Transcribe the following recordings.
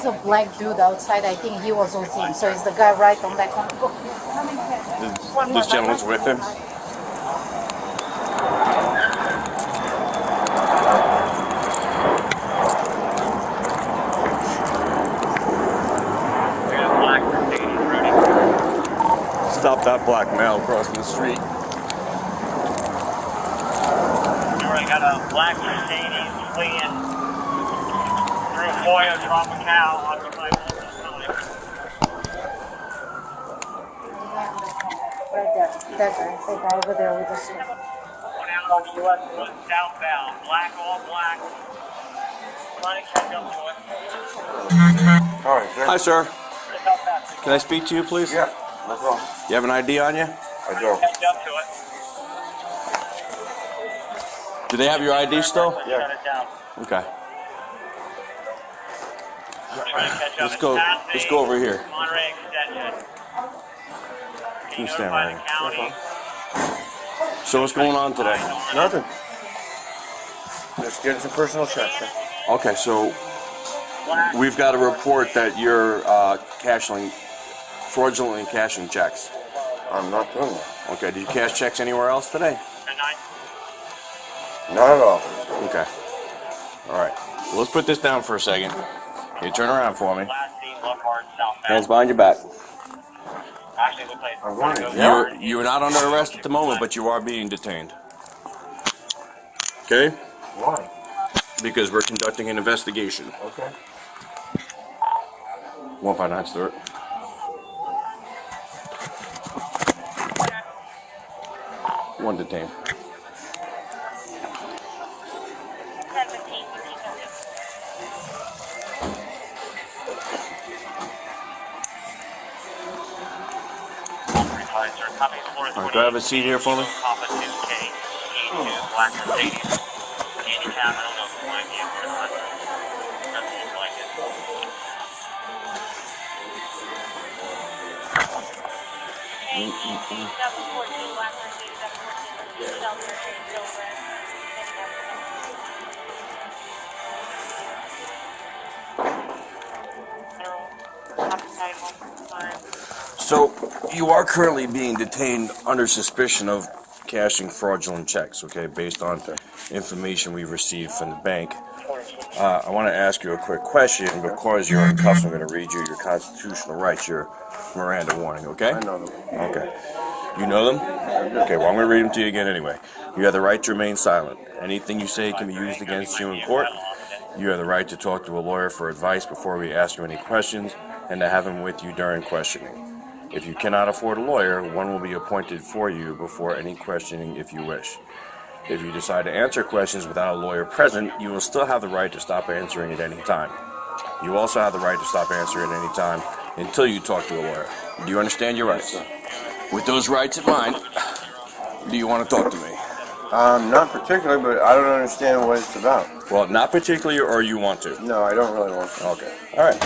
was a black dude outside. I think he was with him. So is the guy right on that corner? This gentleman's with him. Stop that black male crossing the street. We got a black Mercedes fleeing through Foyo Tropical on the right side. Right there. That guy over there with the suit. One out on the US 1 southbound. Black, all black. Trying to catch up to us. All right, sir. Hi, sir. Can I speak to you, please? Yeah, no problem. You have an ID on you? I do. Catch up to it. Do they have your ID still? Shut it down. Okay. We're trying to catch up. Let's go over here. Monterey Extension. You stand right here. So what's going on today? Nothing. Just getting some personal checks. Okay, so we've got a report that you're fraudulently cashing checks. I'm not doing that. Okay, did you cash checks anywhere else today? Not at all. Okay. All right. Well, let's put this down for a second. Okay, turn around for me. Hands behind your back. I'm going. You're not under arrest at the moment, but you are being detained. Okay? Why? Because we're conducting an investigation. Okay. 159 Stewart. One detained. 1015. Alright, do I have a seat here for me? Papa 2K, E2, Black Mercedes. Handicap, I don't know if you want to be or not. Doesn't look like it. Black Mercedes, So, you are currently being detained under suspicion of cashing fraudulent checks, okay, based on information we've received from the bank. I want to ask you a quick question. Because you're in cuffs, I'm going to read you your constitutional rights, your Miranda warning, okay? I know them. Okay. You know them? Okay, well, I'm going to read them to you again anyway. You have the right to remain silent. Anything you say can be used against you in court. You have the right to talk to a lawyer for advice before we ask you any questions and to have him with you during questioning. If you cannot afford a lawyer, one will be appointed for you before any questioning if you wish. If you decide to answer questions without a lawyer present, you will still have the right to stop answering at any time. You also have the right to stop answering at any time until you talk to a lawyer. Do you understand your rights? With those rights in mind, do you want to talk to me? Not particularly, but I don't understand what it's about. Well, not particularly, or you want to? No, I don't really want to. Okay. All right.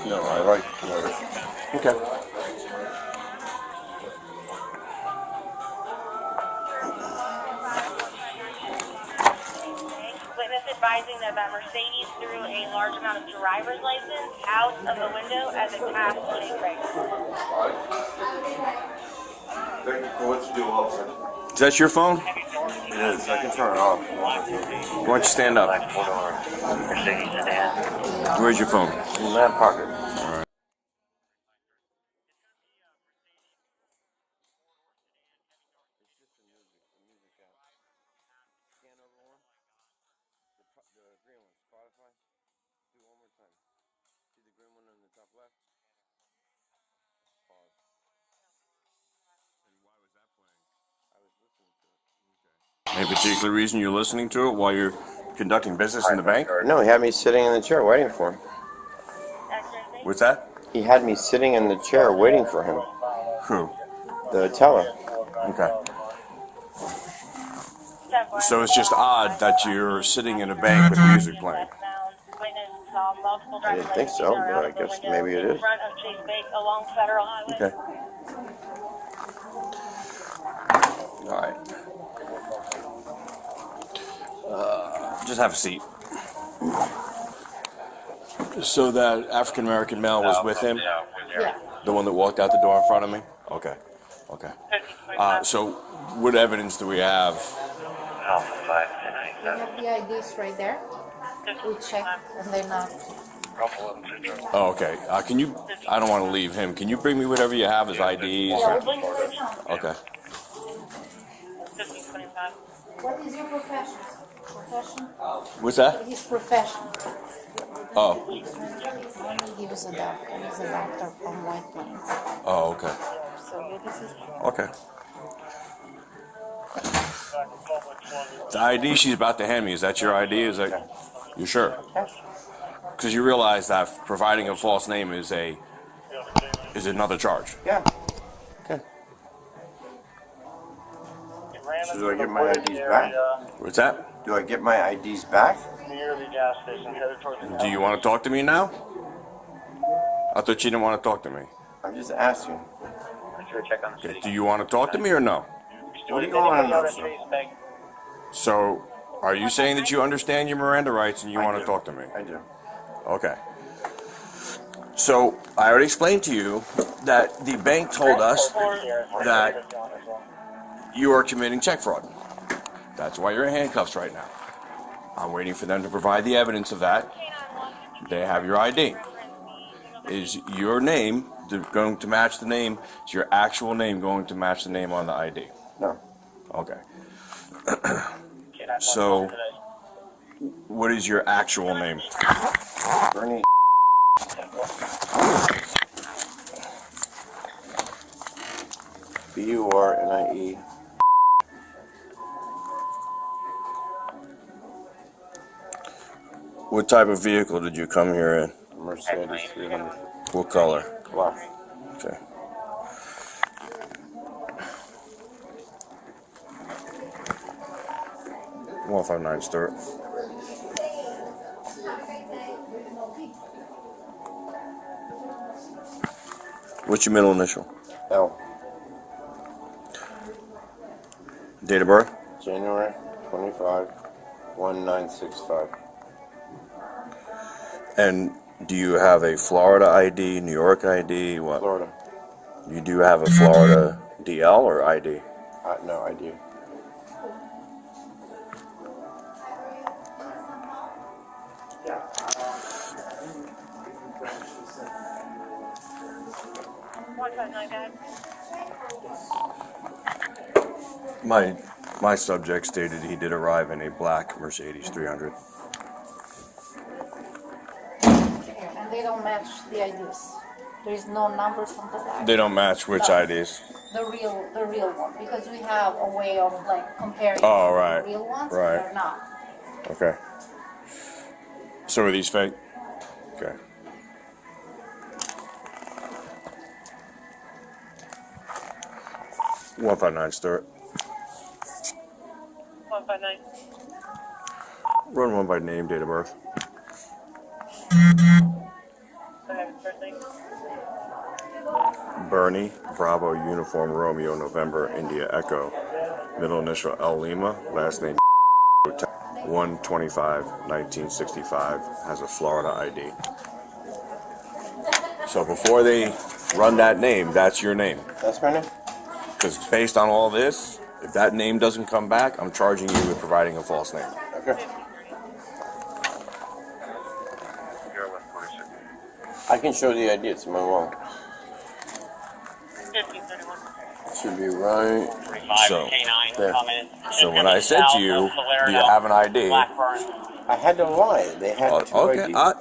No, I like lawyers. Okay. Witness advising that Mercedes threw a large amount of driver's license out of the window as it passed Shake Break. Thank you for what you do, officer. Is that your phone? It is. I can turn it off. Why don't you stand up? Mercedes sedan. Where's your phone? In that pocket. All right. Any particular reason you're listening to it while you're conducting business in the bank? No, he had me sitting in the chair waiting for him. What's that? He had me sitting in the chair waiting for him. Who? The teller. Okay. So it's just odd that you're sitting in a bank with music playing. I didn't think so, but I guess maybe it is. Okay. All right. Just have a seat. So that African American male was with him? Yeah. The one that walked out the door in front of me? Okay. Okay. So what evidence do we have? We have the IDs right there. We check and they're not. Oh, okay. Can you, I don't want to leave him. Can you bring me whatever you have as IDs? Yeah, we'll bring it right now. Okay. What is your profession? Profession? What's that? His profession. Oh. He was a doctor. He's a doctor from White Plains. Oh, okay. So this is. Okay. The ID she's about to hand me, is that your ID? Is that, you sure? Because you realize that providing a false name is another charge. Yeah. Okay. So do I get my IDs back? What's that? Do I get my IDs back? Near the gas station, headed towards the Do you want to talk to me now? I thought you didn't want to talk to me. I'm just asking. check on the Okay, city. do you want to talk to me or no? What do you want to know, sir? So, are you saying that you understand your Miranda rights and you I want do. to talk to me? I do. Okay. So, I already explained to you that the bank told us that you are committing check fraud. That's why you're in handcuffs right now. I'm waiting for them to provide the evidence of that. They have your ID. Is your name going to match the name? Is your actual name going to match the name on the ID? No. Okay. So, what is your actual name? Bernie. B-U-R-N-I-E. What type of vehicle did you come here in? Mercedes 300. What color? Black. Okay. One 159 Stewart. What's your middle initial? L. Date of birth? January 25, 1965. And do you have a Florida ID, New York ID? What? Florida. You do have a Florida DL or ID? No, I do. My subject stated he did arrive in a black Mercedes 300. And they don't match the IDs. There is no numbers on the back. They don't match which No. IDs? The real one, because we have a way of like comparing Oh, right. the real ones. Right. They're not. Okay. So are these fake? Okay. One 159 Stewart. 159. Run one by name, date of birth. Bernie, Bravo, Uniform, Romeo, November, India, Echo. Middle initial L Lima, last name 1/25/1965, has a Florida ID. So before they run that name, that's your name. That's my name? Because based on all this, if that name doesn't come back, I'm charging you with providing a false name. Okay. I can show the ID. It's in my wallet. 1531. Should be right. So, K9 there. coming. So when I said to you, do you have an ID? Blackburn. I had to lie. They had two Okay, IDs. I,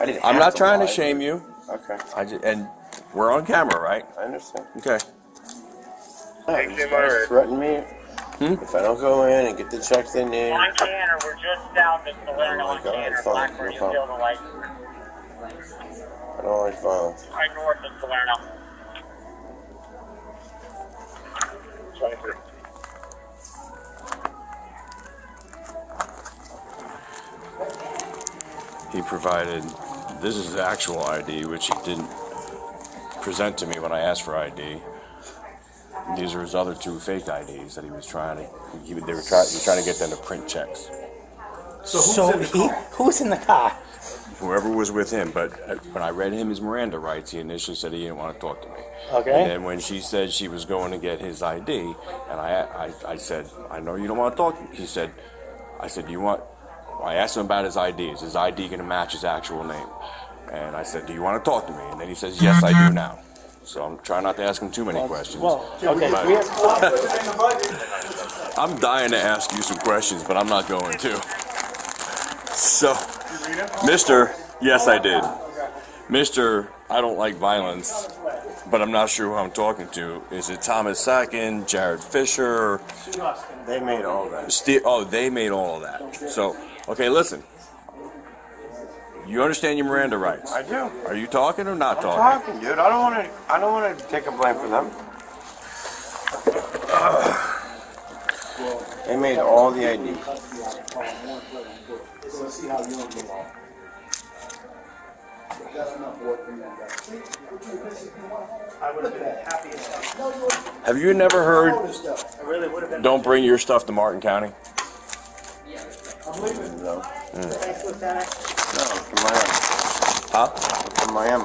I didn't. I'm have not trying to lie. shame you. Okay. And we're on camera, right? I understand. Okay. Hey, these guys threaten me if I don't go in and get the checks they need. On Canner, we're just south of Salerno Oh my on God, Canner. it's fine, Blackburn, no you problem. feel the light. I don't like violence. Right north of Salerno. 23. He provided, this is the actual ID, which he didn't present to me when I asked for ID. These are his other two fake IDs that he was trying to, he was trying to get them to print checks. So who's in the car? Whoever was with him, but when I read him his Miranda rights, he initially said he didn't want to talk to me. Okay. And then when she said she was going to get his ID, and I said, I know you don't want to talk to me. He said, I said, you want, I asked him about his ID. Is his ID going to match his actual name? And I said, do you want to talk to me? And then he says, yes, I do now. So I'm trying not to ask him too many questions. Well, okay. I'm dying to ask you some questions, but I'm not going to. So, Mr. Yes, I did. Mr. I don't like violence, but I'm not sure who I'm talking to. Is it Thomas Sacken, Jared Fisher? They made all that. They made all of that. So, okay, listen. You understand your Miranda rights? I do. Are you talking or not talking? Talking, dude. I don't want to take a blame for them. They made all the ID. Have you never heard, don't bring your stuff to Martin County? No. No, from Miami. Huh? From Miami.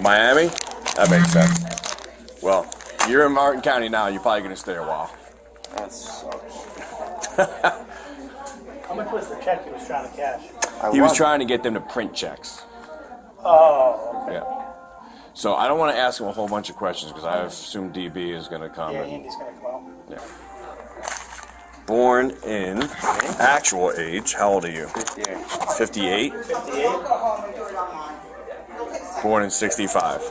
Miami? That makes sense. Well, you're in Martin County now. You're probably going to stay a while. That sucks. How much was the check he was trying to cash? He was trying to get them to print checks. Oh, okay. Yeah. So I don't want to ask him a whole bunch of questions because I assume DB is going to come. Yeah, and, Andy's going to come out. yeah. Born in actual age. How old are you? 58. 58? 58? Born in 65.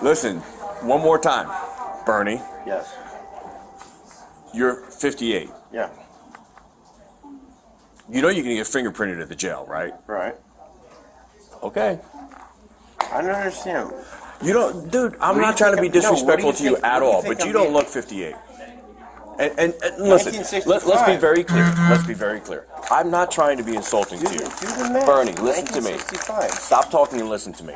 Listen, one more time. Bernie, Yes. you're 58. Yeah. You know you're going to get fingerprinted at the jail, right? Right. Okay. I don't understand. You don't, dude, I'm What do not you trying to be think I'm- no, what do disrespectful you to you think- at what do you all, think but you I'm don't being- look 58. And listen, let's be 1965. very clear. Let's be very clear. I'm not trying to be insulting to you. Do the math. Bernie, listen to me. 1965. Stop talking and listen to me.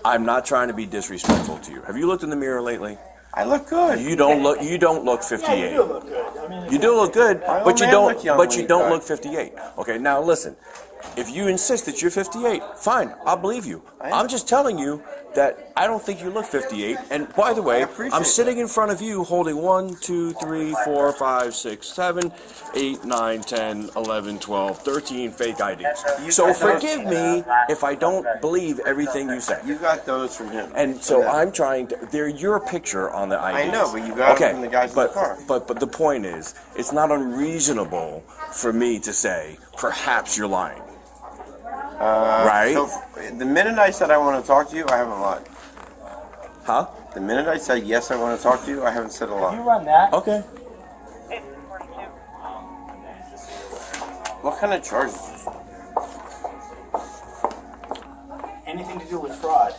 I'm not trying to be disrespectful to you. Have you looked in the mirror lately? I look good. You don't look 58. Yeah, you do look good. I mean, You do look good, My but old you man don't. looked young But when you he don't died. look 58. Okay, now listen. If you insist that you're 58, fine, I'll believe you. I am. I'm just telling you that I don't think you look 58. And by the way, appreciate I'm sitting in front of you holding 1, 2, 3, 4, 5, 6, 7, 8, 9, 10, 11, 12, 13 fake IDs. So forgive me if I don't believe everything you say. You got those from him. And so Yeah. I'm trying to. They're your picture on the IDs. I know, but you got it from the guys in the car. But the point is, it's not unreasonable for me to say, perhaps you're lying. Right? So the minute I said I want to talk to you, I haven't lied. Huh? The minute I said yes, I want to talk to you, I haven't said a you lie. run that. Okay. What kind of charges? Anything to do with fraud,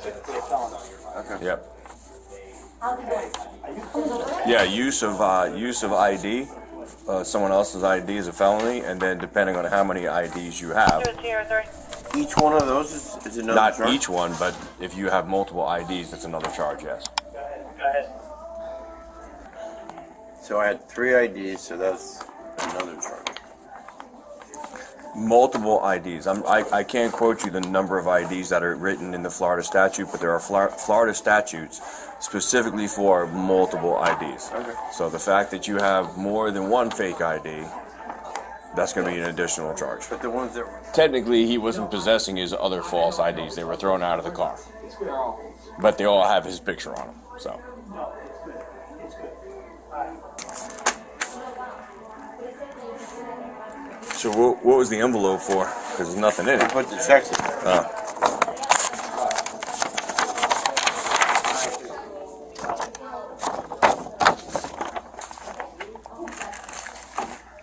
typically a felony. Okay. Yep. Yeah, use of ID, someone else's ID is a felony, and then depending on how many IDs you have, Each one of those is another not charge? each one, but if you have multiple IDs, that's another charge. Yes. Go ahead. So I had 3 IDs, so that's another charge. Multiple IDs. I can't quote you the number of IDs that are written in the Florida statute, but there are Florida statutes specifically for multiple IDs. Okay. So the fact that you have more than one fake ID, that's going to be an additional charge. But the ones that were... Technically, he wasn't possessing his other false IDs. They were thrown out of the car. But they all have his picture on them. So. So what was the envelope for? Because there's nothing in I it. put the checks in there.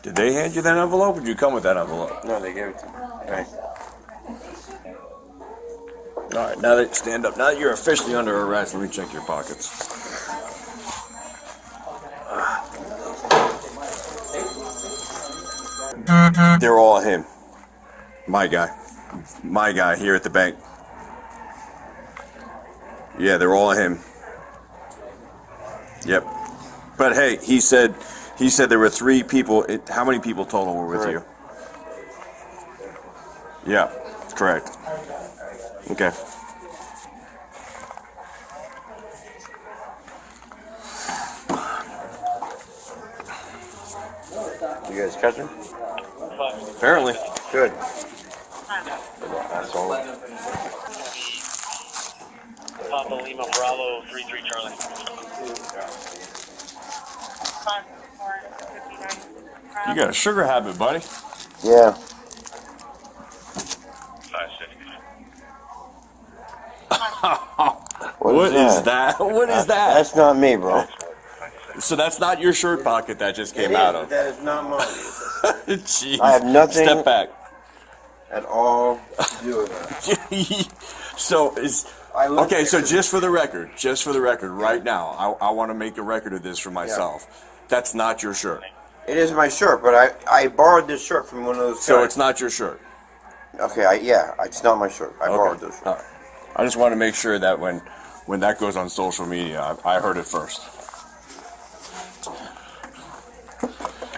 Did they hand you that envelope, or did you come with that envelope? No, they gave it to me. Okay. All right, now that stand up. Now that you're officially under arrest, let me check your pockets. They're all him. My guy. My guy here at the bank. Yeah, they're all him. Yep. But hey, he said He said there were 3 people. How many people total were with you? Yeah, correct. Okay. You guys catch him? Apparently. Good. Asshole. Papa Lima Bravo 33 Charlie. You got a sugar habit, buddy. Yeah. 560. What is that? What is that? That's not me, bro. So that's not your shirt pocket that just came out of. That is not mine. Jeez. I have nothing. Step back. At all to do with that. So is looked okay. So at- just for the record, right now, I want to make a record of this for myself. That's not your shirt. It is my shirt, but I borrowed this shirt from one of those guys. So it's not your shirt. Okay, it's not my shirt. I borrowed this shirt. All right. I just want to make sure that when that goes on social media, I heard it first.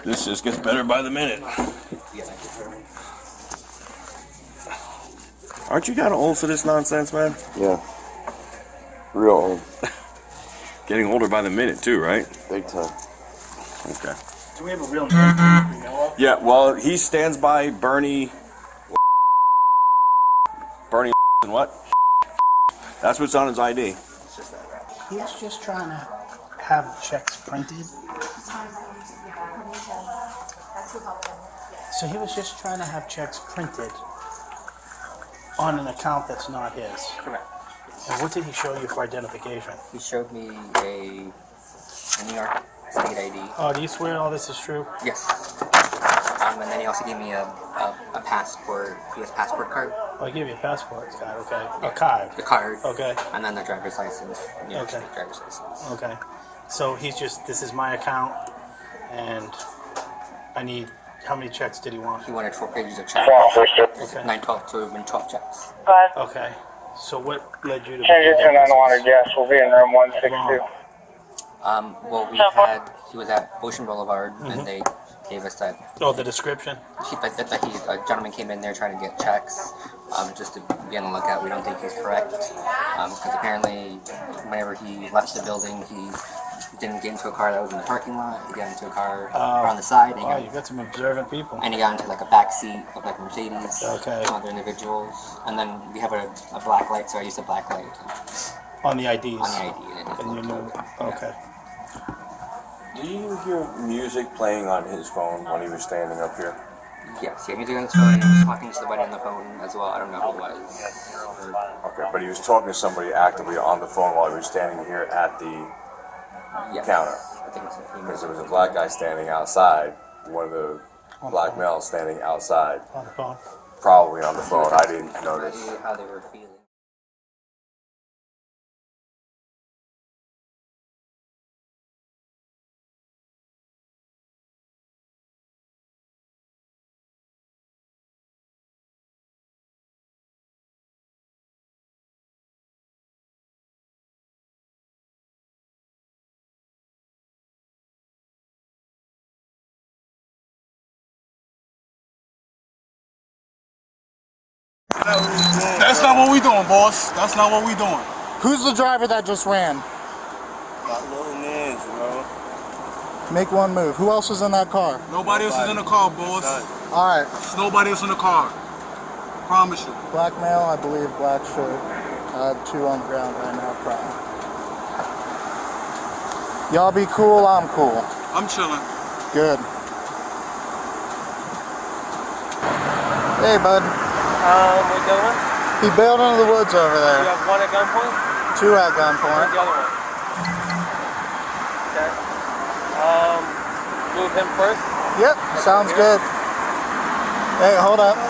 This just gets better by the minute. Aren't you kind of old for this nonsense, man? Yeah. Real old. Getting older by the minute, too, right? Big time. Okay. Do we have a real name we know of? Yeah, well, he stands by Bernie and what? That's what's on his ID. He was just trying to have checks printed. So he was just trying to have checks printed on an account that's not his. Correct. And what did he show you for identification? He showed me a New York state ID. Oh, do you swear all this is true? Yes. And then he also gave me a passport, U.S. passport card. Oh, he gave you a passport card, okay. A card. The card. Okay. And then the driver's license. New York Okay. State driver's license. Okay. So he's just, this is my account, and I need, how many checks did he want? He wanted 4 pages of checks. Okay. 912 to 12 checks. Okay. So what led you to... Change it to 900 gas. We'll be in room 162. Well, he was at Ocean Boulevard, and they gave us that. Oh, the description? A gentleman came in there trying to get checks, just to be on the lookout. We don't think he's correct, because apparently, whenever he left the building, he didn't get into a car that was in the parking lot. He got into a car on the side. Oh, you got some observant people. And he got into like a back seat of like a Mercedes. Okay. Some other individuals, and then we have a black light, so I used a black light On the IDs? on the ID, and it And you knew, okay. Do you hear music playing on his phone when he was standing up here? Yes, he had music on his phone. He was talking to somebody on the phone as well. I don't know who it was. Okay, but he was talking to somebody actively on the phone while he was standing here at the Yes. counter. I think it's a female. Because there was a black guy standing outside, one of the black males standing outside, On the phone. probably on the phone. I didn't notice. How they were feeling. That's not what we doing, boss. That's not what we doing. Who's the driver that just ran? Got little names, bro. Make one move. Who else was in that car? Nobody else is in the car, boss. Alright, Nobody else in the car. Promise you. black male, I believe, black shirt. I have 2 on the ground right now, crying. Y'all be cool, I'm cool. I'm chilling. Good. Hey, bud. We going? He bailed into the woods over You there. have one at gunpoint? 2 at Where's gunpoint. the other one? Okay. Move him first. Yep, sounds good. Hey, hold up.